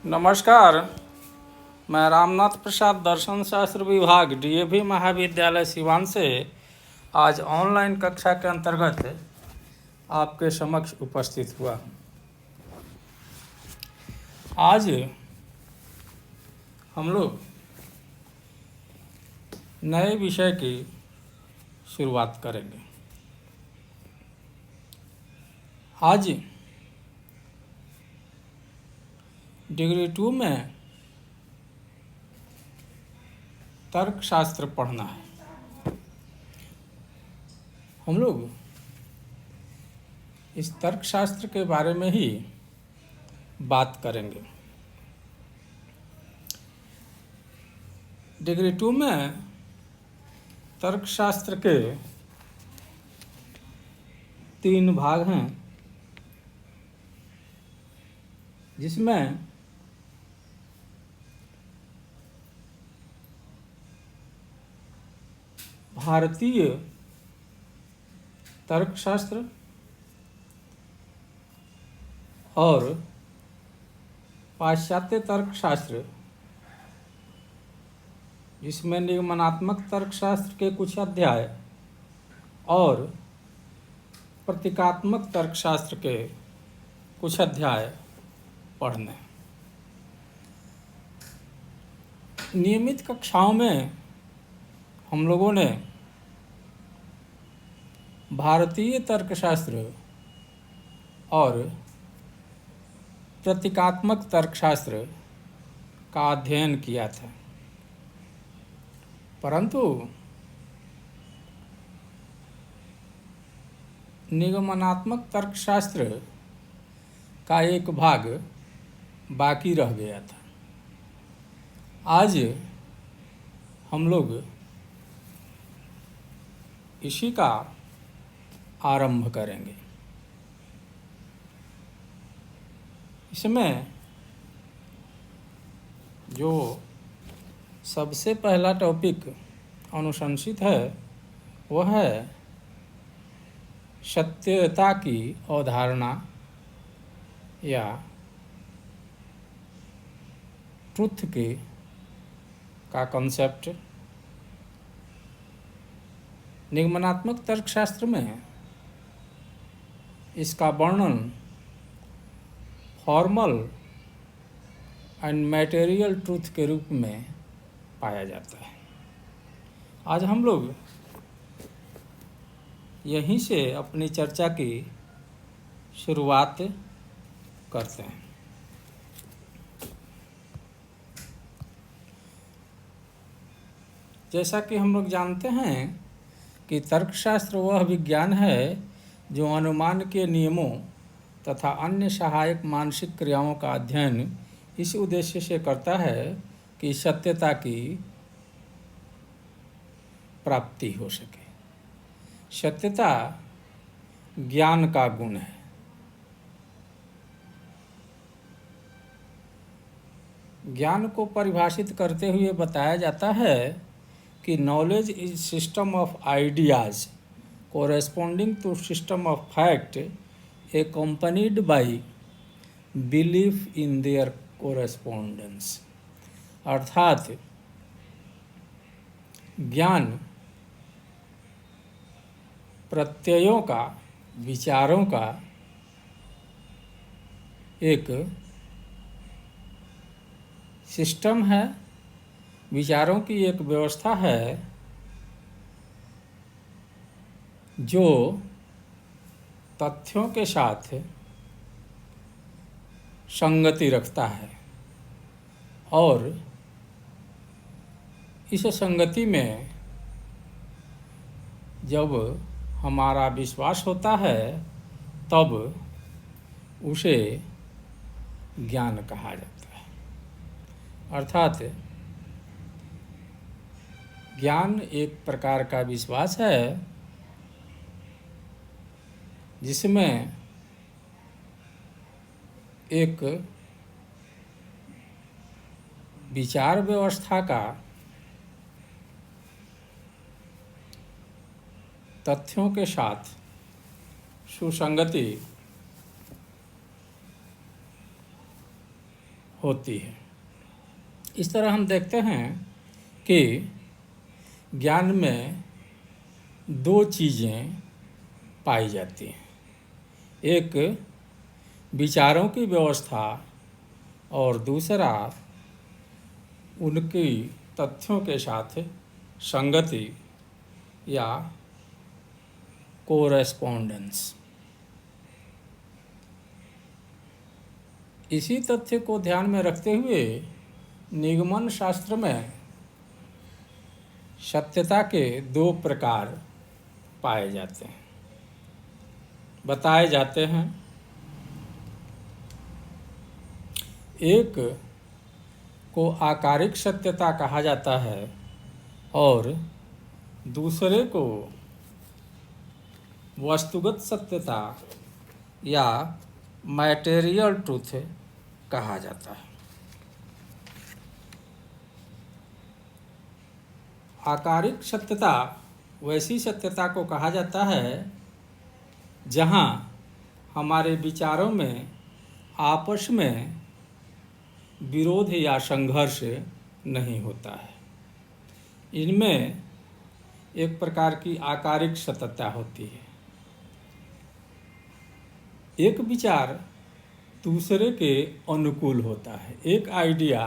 नमस्कार। मैं रामनाथ प्रसाद दर्शन शास्त्र विभाग डीएवी महाविद्यालय सिवान से आज ऑनलाइन कक्षा के अंतर्गत आपके समक्ष उपस्थित हुआ। आज हम लोग नए विषय की शुरुआत करेंगे। आज डिग्री 2 में तर्कशास्त्र पढ़ना है। हम लोग इस तर्कशास्त्र के बारे में ही बात करेंगे। डिग्री 2 में तर्कशास्त्र के 3 भाग हैं, जिसमें भारतीय तर्कशास्त्र और पाश्चात्य तर्कशास्त्र, जिसमें निगमनात्मक तर्कशास्त्र के कुछ अध्याय और प्रतीकात्मक तर्कशास्त्र के कुछ अध्याय पढ़ने। नियमित कक्षाओं में हम लोगों ने भारतीय तर्कशास्त्र और प्रतीकात्मक तर्कशास्त्र का अध्ययन किया था, परंतु निगमनात्मक तर्कशास्त्र का एक भाग बाकी रह गया था। आज हम लोग इसी का आरंभ करेंगे। इसमें जो सबसे पहला टॉपिक अनुशंसित है वह है सत्यता की अवधारणा या ट्रुथ का कंसेप्ट। निगमनात्मक तर्कशास्त्र में इसका वर्णन फॉर्मल एंड मटेरियल ट्रूथ के रूप में पाया जाता है। आज हम लोग यहीं से अपनी चर्चा की शुरुआत करते हैं। जैसा कि हम लोग जानते हैं कि तर्कशास्त्र वह विज्ञान है जो अनुमान के नियमों तथा अन्य सहायक मानसिक क्रियाओं का अध्ययन इस उद्देश्य से करता है कि सत्यता की प्राप्ति हो सके। सत्यता ज्ञान का गुण है। ज्ञान को परिभाषित करते हुए बताया जाता है कि knowledge is system of ideas corresponding to system of fact accompanied by belief in their correspondence। अर्थात ज्ञान प्रत्ययों का, विचारों का एक सिस्टम है, विचारों की एक व्यवस्था है जो तथ्यों के साथ संगति रखता है और इस संगति में जब हमारा विश्वास होता है तब उसे ज्ञान कहा जाता है। अर्थात ज्ञान एक प्रकार का विश्वास है जिसमें एक विचार व्यवस्था का तथ्यों के साथ सुसंगति होती है। इस तरह हम देखते हैं कि ज्ञान में दो चीज़ें पाई जाती हैं, एक विचारों की व्यवस्था और दूसरा उनकी तथ्यों के साथ संगति या कोरेस्पोंडेंस। इसी तथ्य को ध्यान में रखते हुए निगमन शास्त्र में सत्यता के दो प्रकार पाए जाते हैं, बताए जाते हैं। एक को आकारिक सत्यता कहा जाता है और दूसरे को वस्तुगत सत्यता या मैटेरियल ट्रूथ कहा जाता है। आकारिक सत्यता वैसी सत्यता को कहा जाता है जहाँ हमारे विचारों में आपस में विरोध या संघर्ष नहीं होता है। इनमें एक प्रकार की आकारिक सत्यता होती है। एक विचार दूसरे के अनुकूल होता है, एक आइडिया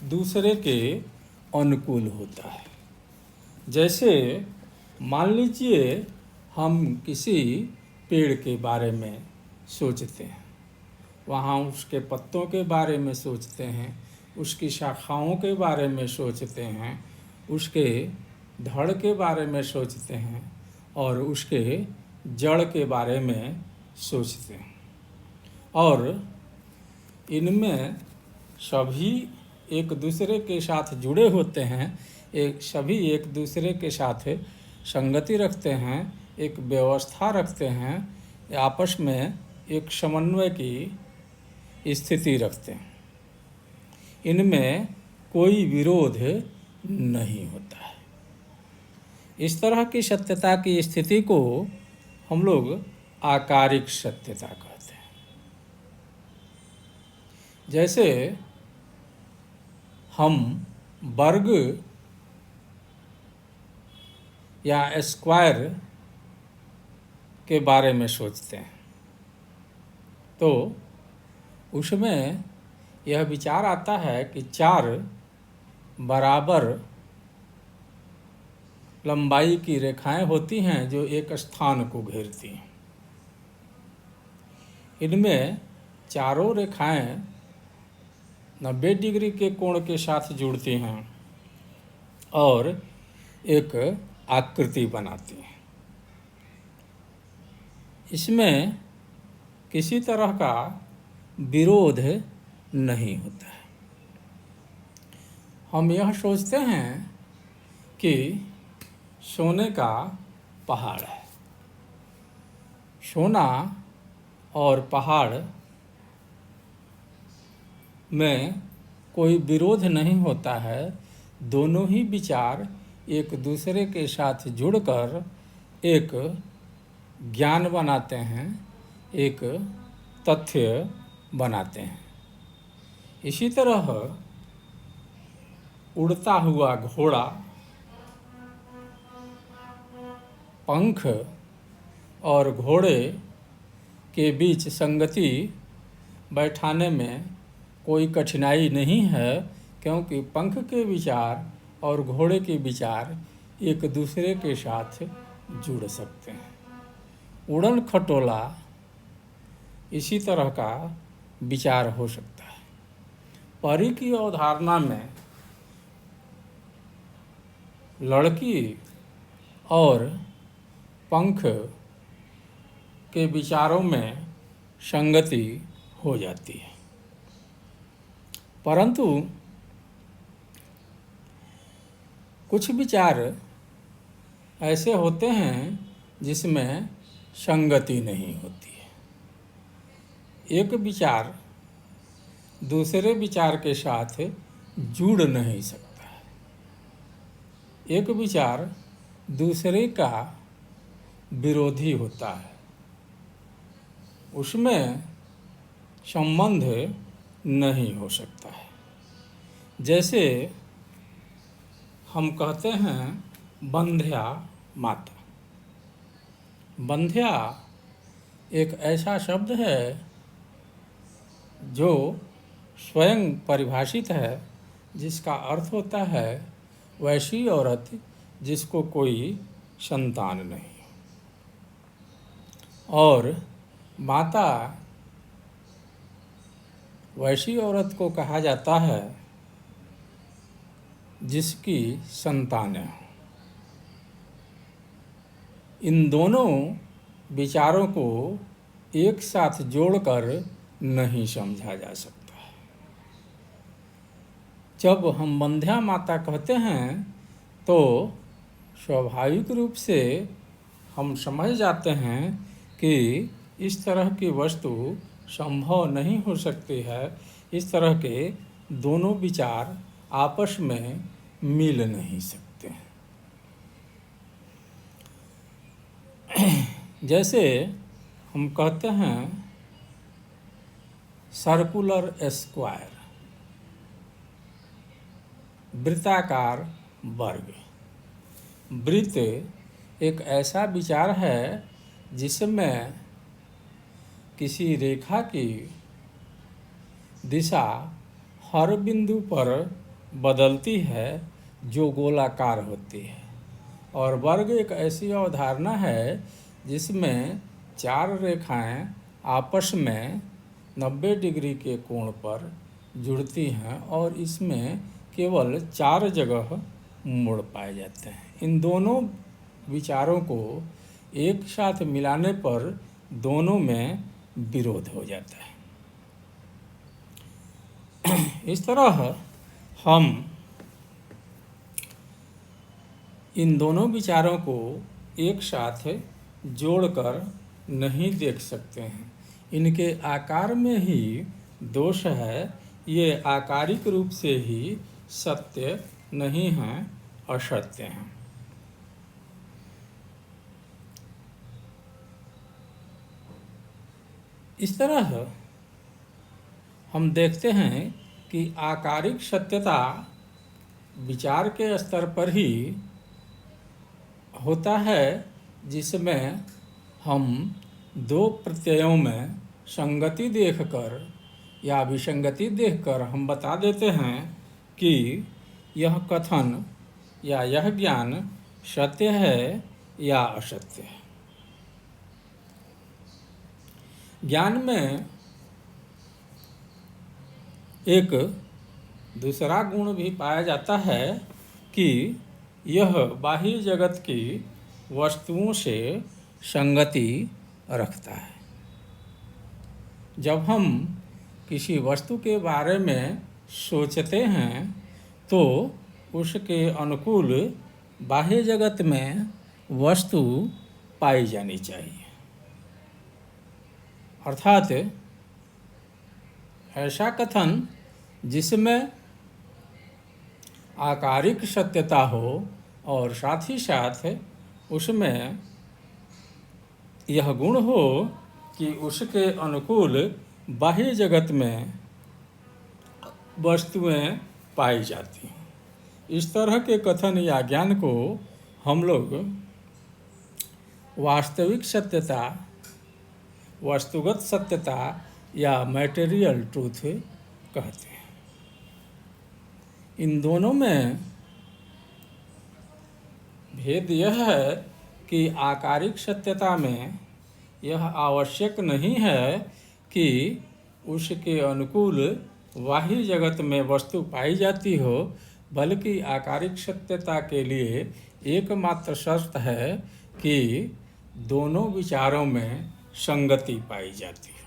दूसरे के अनुकूल होता है। जैसे मान लीजिए हम किसी पेड़ के बारे में सोचते हैं, वहाँ उसके पत्तों के बारे में सोचते हैं, उसकी शाखाओं के बारे में सोचते हैं, उसके धड़ के बारे में सोचते हैं और उसके जड़ के बारे में सोचते हैं। और इनमें सभी एक दूसरे के साथ जुड़े होते हैं, सभी एक दूसरे के साथ संगति रखते हैं, एक व्यवस्था रखते हैं, आपस में एक समन्वय की स्थिति रखते हैं। इनमें कोई विरोध नहीं होता है। इस तरह की सत्यता की स्थिति को हम लोग आकारिक सत्यता कहते हैं। जैसे हम वर्ग या स्क्वायर के बारे में सोचते हैं तो उसमें यह विचार आता है कि चार बराबर लंबाई की रेखाएं होती हैं जो एक स्थान को घेरती हैं। इनमें चारों रेखाएं 90 डिग्री के कोण के साथ जुड़ती हैं और एक आकृति बनाती हैं। इसमें किसी तरह का विरोध नहीं होता है। हम यह सोचते हैं कि सोने का पहाड़ है। सोना और पहाड़ में कोई विरोध नहीं होता है। दोनों ही विचार एक दूसरे के साथ जुड़कर एक ज्ञान बनाते हैं, एक तथ्य बनाते हैं। इसी तरह उड़ता हुआ घोड़ा, पंख और घोड़े के बीच संगति बैठाने में कोई कठिनाई नहीं है, क्योंकि पंख के विचार और घोड़े के विचार एक दूसरे के साथ जुड़ सकते हैं। उड़न खटोला इसी तरह का विचार हो सकता है। परी की अवधारणा में लड़की और पंख के विचारों में संगति हो जाती है, परंतु कुछ विचार ऐसे होते हैं जिसमें संगति नहीं होती है। एक विचार दूसरे विचार के साथ जुड़ नहीं सकता है। एक विचार दूसरे का विरोधी होता है। उसमें संबंध नहीं हो सकता है। जैसे हम कहते हैं बंध्या माता। बंध्या एक ऐसा शब्द है जो स्वयं परिभाषित है, जिसका अर्थ होता है वैसी औरत जिसको कोई संतान नहीं। और माता वैसी औरत को कहा जाता है जिसकी संतानें हों। इन दोनों विचारों को एक साथ जोड़कर नहीं समझा जा सकता। जब हम बंध्या माता कहते हैं तो स्वाभाविक रूप से हम समझ जाते हैं कि इस तरह की वस्तु संभव नहीं हो सकती है। इस तरह के दोनों विचार आपस में मिल नहीं सकते। जैसे हम कहते हैं सर्कुलर स्क्वायर, वृत्ताकार वर्ग। वृत्त एक ऐसा विचार है जिसमें किसी रेखा की दिशा हर बिंदु पर बदलती है जो गोलाकार होती है। और वर्ग एक ऐसी अवधारणा है जिसमें चार रेखाएं आपस में 90 डिग्री के कोण पर जुड़ती हैं और इसमें केवल 4 जगह मोड़ पाए जाते हैं। इन दोनों विचारों को एक साथ मिलाने पर दोनों में विरोध हो जाता है। इस तरह हम इन दोनों विचारों को एक साथ जोड़कर नहीं देख सकते हैं। इनके आकार में ही दोष है। ये आकारिक रूप से ही सत्य नहीं हैं, असत्य हैं। इस तरह हम देखते हैं कि आकारिक सत्यता विचार के स्तर पर ही होता है, जिसमें हम दो प्रत्ययों में संगति देखकर या विसंगति देखकर हम बता देते हैं कि यह कथन या यह ज्ञान सत्य है या असत्य है। ज्ञान में एक दूसरा गुण भी पाया जाता है कि यह बाह्य जगत की वस्तुओं से संगति रखता है। जब हम किसी वस्तु के बारे में सोचते हैं तो उसके अनुकूल बाह्य जगत में वस्तु पाई जानी चाहिए। अर्थात ऐसा कथन जिसमें आकारिक सत्यता हो और साथ ही साथ उसमें यह गुण हो कि उसके अनुकूल बाह्य जगत में वस्तुएं पाई जाती हैं। इस तरह के कथन या ज्ञान को हम लोग वास्तविक सत्यता, वस्तुगत सत्यता या मैटेरियल ट्रूथ कहते हैं। इन दोनों में भेद यह है कि आकारिक सत्यता में यह आवश्यक नहीं है कि उसके अनुकूल बाह्य जगत में वस्तु पाई जाती हो, बल्कि आकारिक सत्यता के लिए एकमात्र शर्त है कि दोनों विचारों में संगति पाई जाती हो।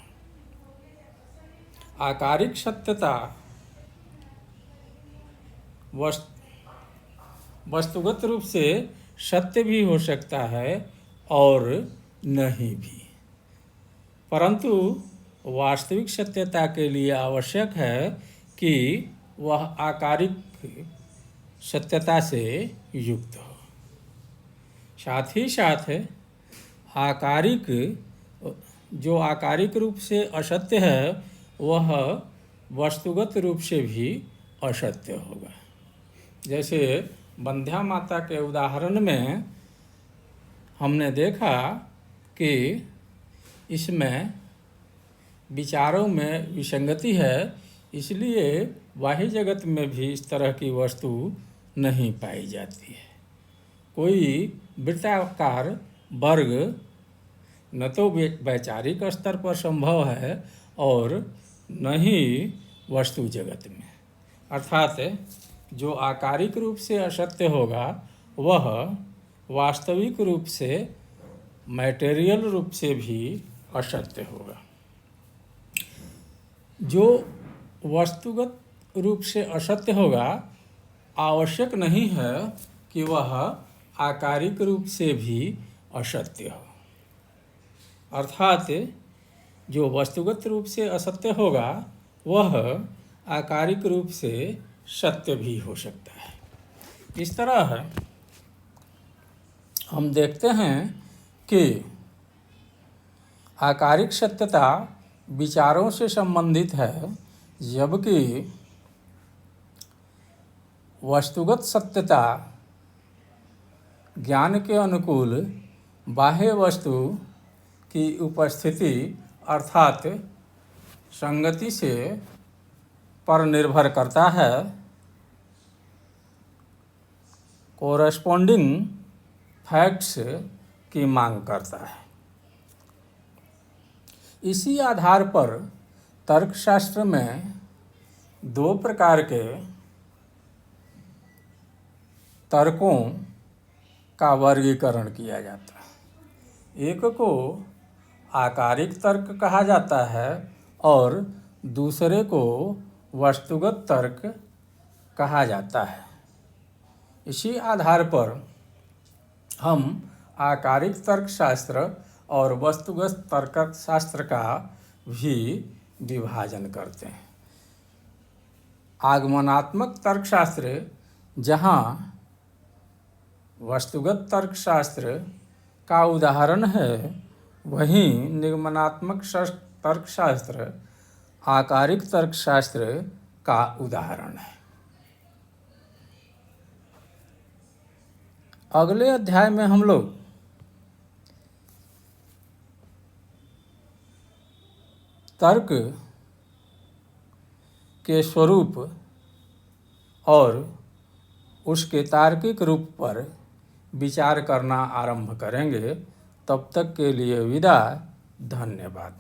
आकारिक सत्यता वस्तुगत रूप से सत्य भी हो सकता है और नहीं भी, परंतु वास्तविक सत्यता के लिए आवश्यक है कि वह आकारिक सत्यता से युक्त हो। साथ ही साथ आकारिक जो आकारिक रूप से असत्य है वह वस्तुगत रूप से भी असत्य होगा। जैसे वंध्या माता के उदाहरण में हमने देखा कि इसमें विचारों में विसंगति है, इसलिए बाह्य जगत में भी इस तरह की वस्तु नहीं पाई जाती है। कोई वृत्ताकार वर्ग न तो वैचारिक स्तर पर संभव है और न ही वस्तु जगत में। अर्थात जो आकारिक रूप से असत्य होगा वह वास्तविक रूप से मैटेरियल रूप से भी असत्य होगा। जो वस्तुगत रूप से असत्य होगा आवश्यक नहीं है कि वह आकारिक रूप से भी असत्य हो। अर्थात जो वस्तुगत रूप से असत्य होगा वह आकारिक रूप से सत्य भी हो सकता है। इस तरह हम देखते हैं कि आकारिक सत्यता विचारों से संबंधित है, जबकि वस्तुगत सत्यता ज्ञान के अनुकूल बाह्य वस्तु की उपस्थिति अर्थात संगति से पर निर्भर करता है, कोरस्पॉन्डिंग फैक्ट्स की मांग करता है। इसी आधार पर तर्कशास्त्र में दो प्रकार के तर्कों का वर्गीकरण किया जाता है। एक को आकारिक तर्क कहा जाता है और दूसरे को वस्तुगत तर्क कहा जाता है। इसी आधार पर हम आकारिक तर्कशास्त्र और वस्तुगत तर्कशास्त्र का भी विभाजन करते हैं। आगमनात्मक तर्कशास्त्र जहाँ वस्तुगत तर्कशास्त्र का उदाहरण है, वहीं निगमनात्मक तर्कशास्त्र आकारिक तर्कशास्त्र का उदाहरण है। अगले अध्याय में हम लोग तर्क के स्वरूप और उसके तार्किक रूप पर विचार करना आरंभ करेंगे। तब तक के लिए विदा। धन्यवाद।